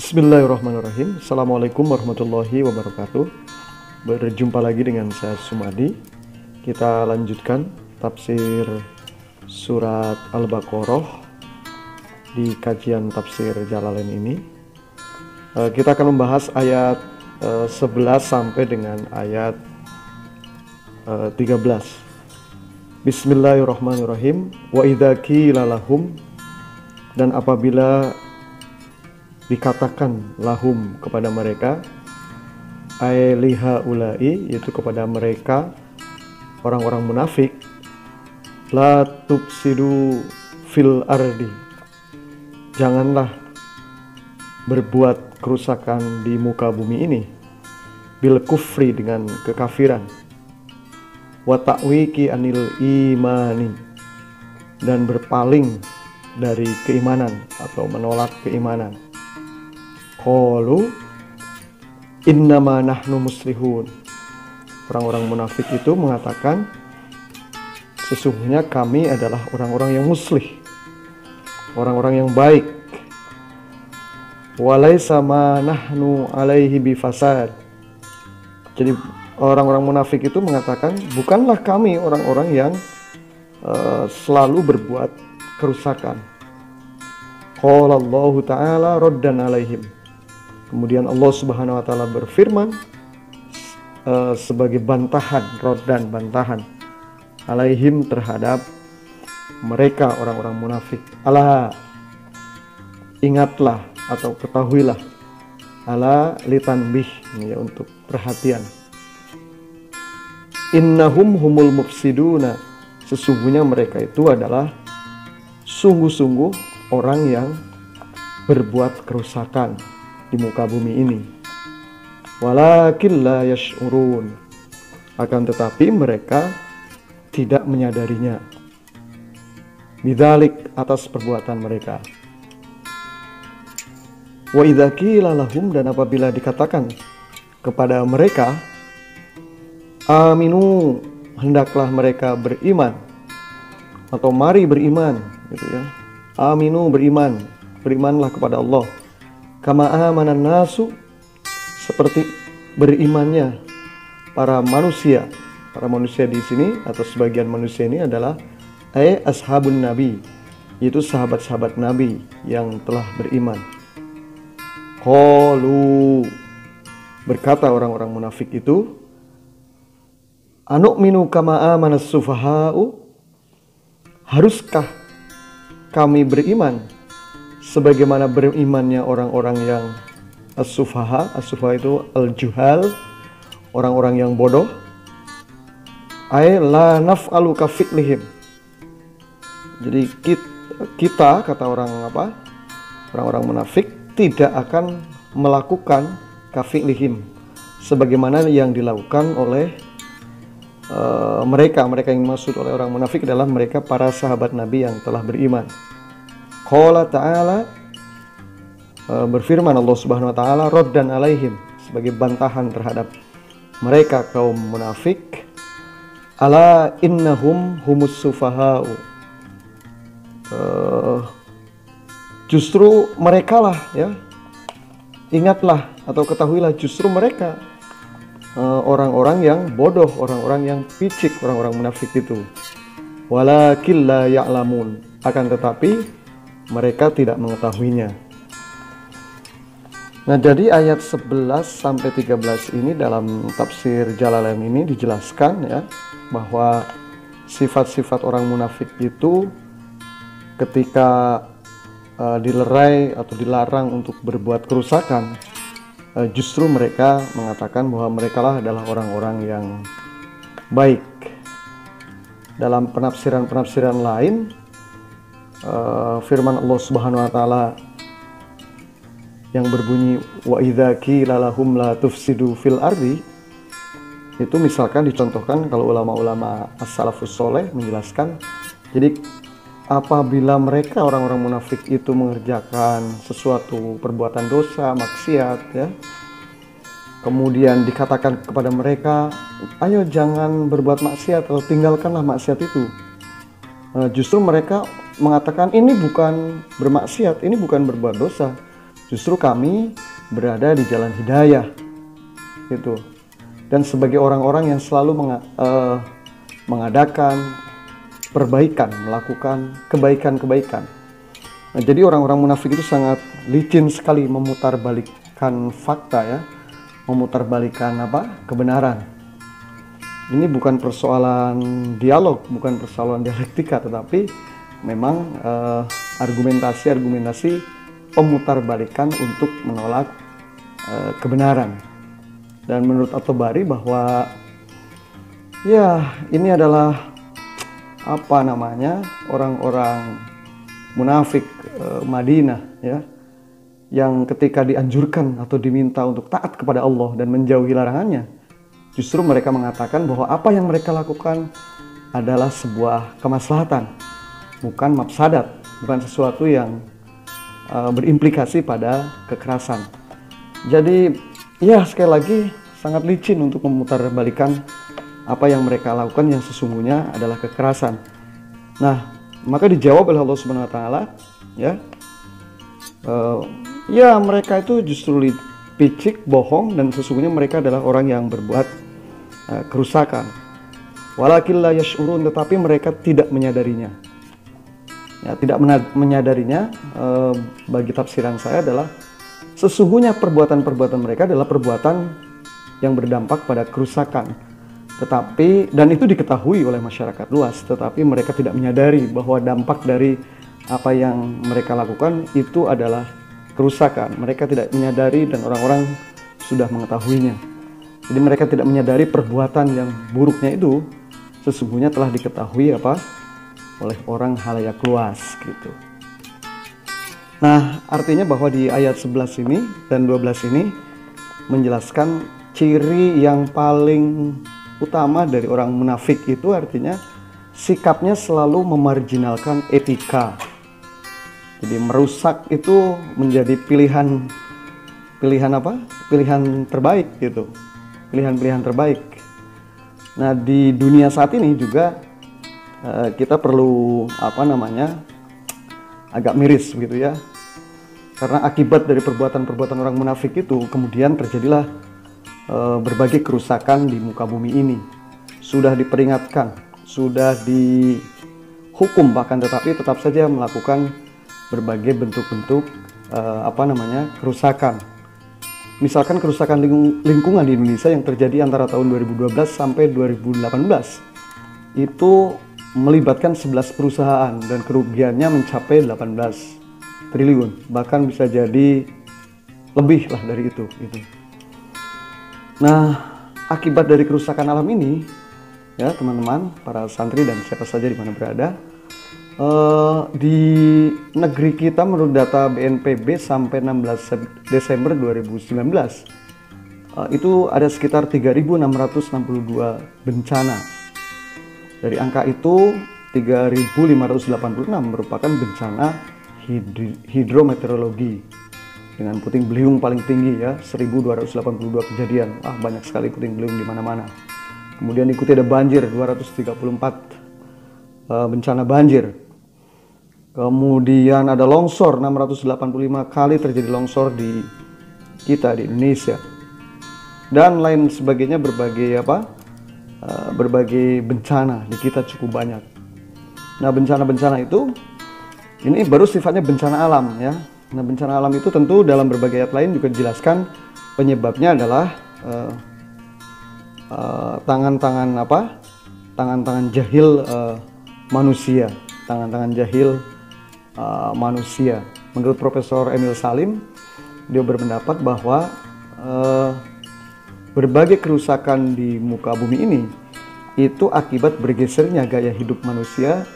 Bismillahirrahmanirrahim. Assalamualaikum warahmatullahi wabarakatuh. Berjumpa lagi dengan saya Sumadi. Kita lanjutkan tafsir surat Al-Baqarah di kajian tafsir Jalalain ini. Kita akan membahas ayat 11 sampai dengan ayat 13. Bismillahirrahmanirrahim. Wa idza qila lahum, dan apabila dikatakan lahum kepada mereka, ay liha ulai, yaitu kepada mereka orang-orang munafik, la tufsidu fil ardi, janganlah berbuat kerusakan di muka bumi ini, bil kufri, dengan kekafiran, wa ta'wiki anil imani, dan berpaling dari keimanan atau menolak keimanan. Qalu innama nahnu muslihun. Orang-orang munafik itu mengatakan, sesungguhnya kami adalah orang-orang yang muslih, orang-orang yang baik. Walaysa ma nahnu alaihi bifasad. Jadi orang-orang munafik itu mengatakan, bukanlah kami orang-orang yang selalu berbuat kerusakan. Qala Allah Ta'ala raddan alaihim. Kemudian Allah Subhanahu wa Ta'ala berfirman sebagai bantahan, roddan, bantahan, alaihim, terhadap mereka orang-orang munafik. Ala, ingatlah atau ketahuilah, ala litanbih, ya, untuk perhatian. Innahum humul mufsiduna, sesungguhnya mereka itu adalah sungguh-sungguh orang yang berbuat kerusakan di muka bumi ini. Walakin la yash'urun, akan tetapi mereka tidak menyadarinya. Bidzalik, atas perbuatan mereka. Wa idza qila lahum, dan apabila dikatakan kepada mereka, aminu, hendaklah mereka beriman, atau mari beriman, gitu ya. Aminu, beriman, berimanlah kepada Allah. Kama amanan nasu, seperti berimannya para manusia. Para manusia di sini atau sebagian manusia ini adalah ashabun nabi, yaitu sahabat-sahabat nabi yang telah beriman. Qalu, berkata orang-orang munafik itu, anu'minu kama amanas sufaha'u, haruskah kami beriman sebagaimana berimannya orang-orang yang as-sufaha. As-sufaha itu al-juhal, orang-orang yang bodoh. Ay la naf'alu ka fi'lihim. Jadi kita kata orang-orang munafik, tidak akan melakukan ka fi'lihim, sebagaimana yang dilakukan oleh mereka yang dimaksud oleh orang munafik adalah mereka para sahabat Nabi yang telah beriman. Qala Ta'ala, berfirman Allah Subhanahu wa Ta'ala, raddan alaihim, sebagai bantahan terhadap mereka kaum munafik. Ala innahum humus sufaha'u, justru mereka lah, ya, ingatlah atau ketahuilah, justru mereka orang-orang yang bodoh, orang-orang yang picik, orang-orang munafik itu. Walakin la ya'lamun, akan tetapi mereka tidak mengetahuinya. Nah, jadi ayat 11 sampai 13 ini dalam tafsir Jalalain ini dijelaskan, ya, bahwa sifat-sifat orang munafik itu ketika dilerai atau dilarang untuk berbuat kerusakan, justru mereka mengatakan bahwa mereka lah adalah orang-orang yang baik. Dalam penafsiran-penafsiran lain, firman Allah Subhanahu wa Ta'ala yang berbunyi wa idza qila lahum la tufsidu fil ardi, itu misalkan dicontohkan kalau ulama-ulama as-salafus soleh menjelaskan, jadi apabila mereka orang-orang munafik itu mengerjakan sesuatu perbuatan dosa, maksiat, ya, kemudian dikatakan kepada mereka, ayo jangan berbuat maksiat atau tinggalkanlah maksiat itu, justru mereka mengatakan ini bukan bermaksiat, ini bukan berbuat dosa, Justru kami berada di jalan hidayah, gitu. Dan sebagai orang-orang yang selalu mengadakan perbaikan, melakukan kebaikan-kebaikan. Nah, jadi orang-orang munafik itu sangat licin sekali memutarbalikkan fakta, ya, memutarbalikkan kebenaran. Ini bukan persoalan dialog, bukan persoalan dialektika, tetapi memang argumentasi pemutarbalikan untuk menolak kebenaran. Dan menurut At-Tabari bahwa ya ini adalah orang-orang munafik Madinah, ya, yang ketika dianjurkan atau diminta untuk taat kepada Allah dan menjauhi larangannya, justru mereka mengatakan bahwa apa yang mereka lakukan adalah sebuah kemaslahatan, bukan mafsadat, bukan sesuatu yang berimplikasi pada kekerasan. Jadi ya, sekali lagi sangat licin untuk memutarbalikan apa yang mereka lakukan yang sesungguhnya adalah kekerasan. Nah, maka dijawab oleh Allah Subhanahu wa taala, ya. Ya, mereka itu justru picik, bohong, dan sesungguhnya mereka adalah orang yang berbuat kerusakan. Walakin la yash'urun, tetapi mereka tidak menyadarinya. Ya, tidak menyadarinya, bagi tafsiran saya adalah sesungguhnya perbuatan-perbuatan mereka adalah perbuatan yang berdampak pada kerusakan. Tetapi, dan itu diketahui oleh masyarakat luas, tetapi mereka tidak menyadari bahwa dampak dari apa yang mereka lakukan itu adalah kerusakan. Mereka tidak menyadari dan orang-orang sudah mengetahuinya. Jadi mereka tidak menyadari perbuatan yang buruknya itu sesungguhnya telah diketahui oleh orang halayak luas, gitu. Nah, artinya bahwa di ayat 11 ini dan 12 ini menjelaskan ciri yang paling utama dari orang munafik itu artinya sikapnya selalu memarginalkan etika. Jadi merusak itu menjadi pilihan terbaik, gitu. Pilihan-pilihan terbaik. Nah, di dunia saat ini juga kita perlu agak miris, begitu ya. Karena akibat dari perbuatan-perbuatan orang munafik itu kemudian terjadilah berbagai kerusakan di muka bumi ini. Sudah diperingatkan, sudah dihukum bahkan, tetapi tetap saja melakukan berbagai bentuk-bentuk kerusakan. Misalkan kerusakan lingkungan di Indonesia yang terjadi antara tahun 2012 sampai 2018 itu melibatkan 11 perusahaan dan kerugiannya mencapai 18 triliun, bahkan bisa jadi lebih lah dari itu, gitu. Nah, akibat dari kerusakan alam ini, ya teman-teman, para santri dan siapa saja di mana berada, di negeri kita menurut data BNPB sampai 16 Desember 2019 itu ada sekitar 3.662 bencana. Dari angka itu 3.586 merupakan bencana hidrometeorologi dengan puting beliung paling tinggi, ya, 1.282 kejadian. Banyak sekali puting beliung di mana-mana. Kemudian ikuti ada banjir, 234 bencana banjir. Kemudian ada longsor, 685 kali terjadi longsor di kita di Indonesia. Dan lain sebagainya, berbagai bencana di kita cukup banyak. Nah, bencana-bencana itu ini baru sifatnya bencana alam, ya. Nah, bencana alam itu tentu dalam berbagai ayat lain juga dijelaskan penyebabnya adalah tangan-tangan jahil manusia, tangan-tangan jahil manusia. Menurut Profesor Emil Salim, dia berpendapat bahwa berbagai kerusakan di muka bumi ini itu akibat bergesernya gaya hidup manusia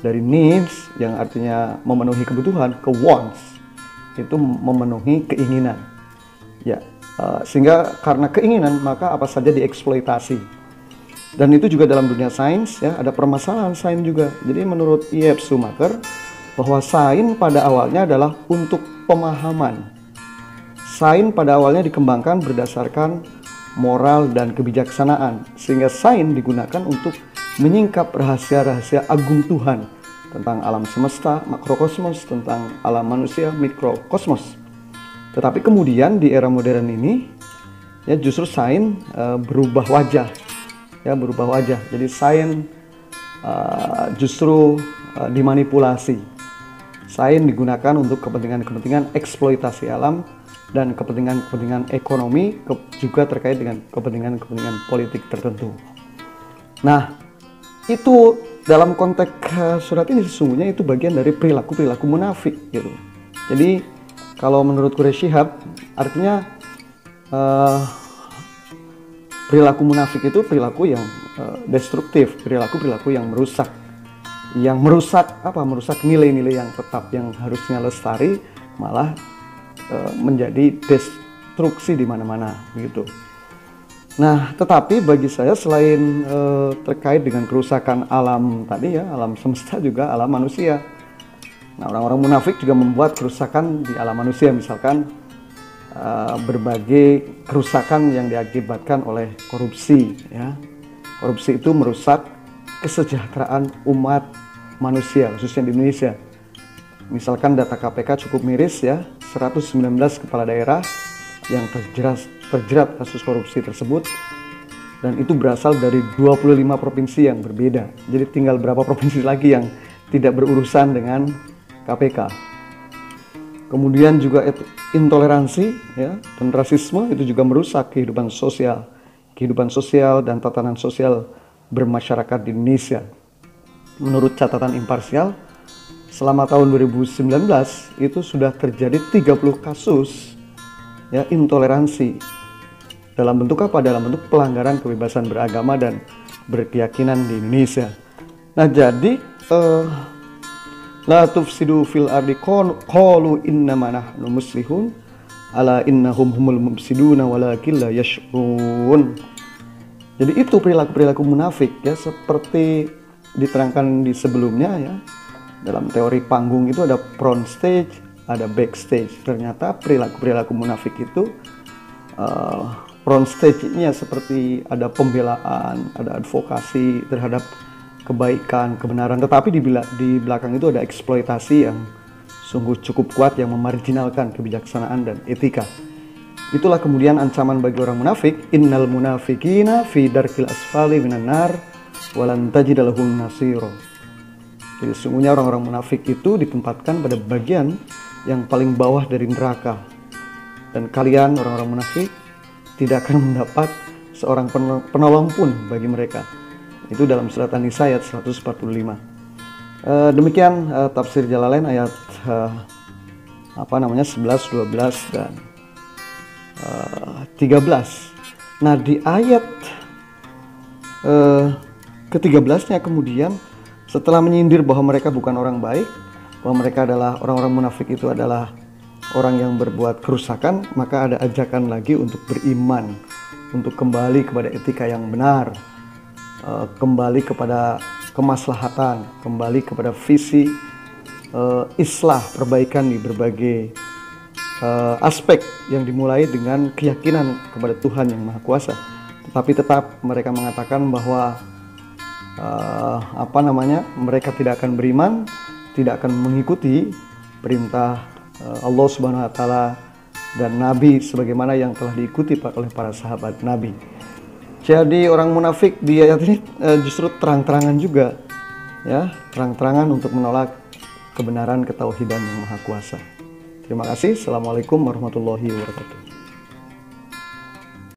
dari needs, yang artinya memenuhi kebutuhan, ke wants, itu memenuhi keinginan, ya. Sehingga karena keinginan maka apa saja dieksploitasi. Dan itu juga dalam dunia sains, ya, ada permasalahan sains juga. Jadi menurut E.F. Schumacher bahwa sains pada awalnya adalah untuk pemahaman. Sains pada awalnya dikembangkan berdasarkan moral dan kebijaksanaan, sehingga sains digunakan untuk menyingkap rahasia-rahasia agung Tuhan tentang alam semesta, makrokosmos, tentang alam manusia, mikrokosmos. Tetapi kemudian di era modern ini ya justru sains berubah wajah, ya berubah wajah. Jadi sains justru dimanipulasi. Sains digunakan untuk kepentingan-kepentingan eksploitasi alam dan kepentingan-kepentingan ekonomi, juga terkait dengan kepentingan-kepentingan politik tertentu. Nah, itu dalam konteks surat ini sesungguhnya itu bagian dari perilaku-perilaku munafik gitu. Jadi kalau menurut Quraish Shihab artinya perilaku munafik itu perilaku yang destruktif, perilaku-perilaku yang merusak. Yang merusak nilai-nilai yang tetap, yang harusnya lestari, malah menjadi destruksi di mana-mana begitu. Nah, tetapi bagi saya selain terkait dengan kerusakan alam tadi ya, alam semesta, juga alam manusia. Nah, orang-orang munafik juga membuat kerusakan di alam manusia, misalkan berbagai kerusakan yang diakibatkan oleh korupsi ya. Korupsi itu merusak kesejahteraan umat manusia, khususnya di Indonesia. Misalkan data KPK cukup miris ya, 119 kepala daerah yang terjerat kasus korupsi tersebut, dan itu berasal dari 25 provinsi yang berbeda. Jadi tinggal berapa provinsi lagi yang tidak berurusan dengan KPK. Kemudian juga intoleransi ya, dan rasisme itu juga merusak kehidupan sosial dan tatanan sosial bermasyarakat di Indonesia. Menurut catatan imparsial, selama tahun 2019 itu sudah terjadi 30 kasus ya intoleransi. Dalam bentuk apa? Dalam bentuk pelanggaran kebebasan beragama dan berkeyakinan di Indonesia. Nah, jadi la tufsidu fil ardi qalu innama nahnu muslihun ala innahum humul mufsiduna walakin la yash'urun. Jadi itu perilaku-perilaku munafik ya, seperti diterangkan di sebelumnya ya. Dalam teori panggung itu ada front stage, ada backstage. Ternyata perilaku-perilaku munafik itu front stage-nya seperti ada pembelaan, ada advokasi terhadap kebaikan, kebenaran, tetapi di belakang itu ada eksploitasi yang sungguh cukup kuat yang memarginalkan kebijaksanaan dan etika. Itulah kemudian ancaman bagi orang munafik, innal munafiqina fi darkil asfali minan nar walan tajid lahum nasira. Jadi sesungguhnya orang-orang munafik itu ditempatkan pada bagian yang paling bawah dari neraka. Dan kalian orang-orang munafik tidak akan mendapat seorang penolong pun bagi mereka. Itu dalam surat An-Nisa ayat 145. Demikian tafsir Jalalain ayat 11, 12 dan 13. Nah, di ayat ke-13-nya kemudian setelah menyindir bahwa mereka bukan orang baik, bahwa mereka adalah orang-orang munafik itu adalah orang yang berbuat kerusakan, maka ada ajakan lagi untuk beriman, untuk kembali kepada etika yang benar, kembali kepada kemaslahatan, kembali kepada visi islah, perbaikan di berbagai aspek yang dimulai dengan keyakinan kepada Tuhan yang Maha Kuasa. Tetapi tetap mereka mengatakan bahwa mereka tidak akan beriman, tidak akan mengikuti perintah Allah Subhanahu wa taala dan Nabi sebagaimana yang telah diikuti oleh para sahabat Nabi. Jadi orang munafik di ayat ini justru terang-terangan juga ya, terang-terangan untuk menolak kebenaran ketauhidan yang Maha Kuasa. Terima kasih. Assalamualaikum warahmatullahi wabarakatuh.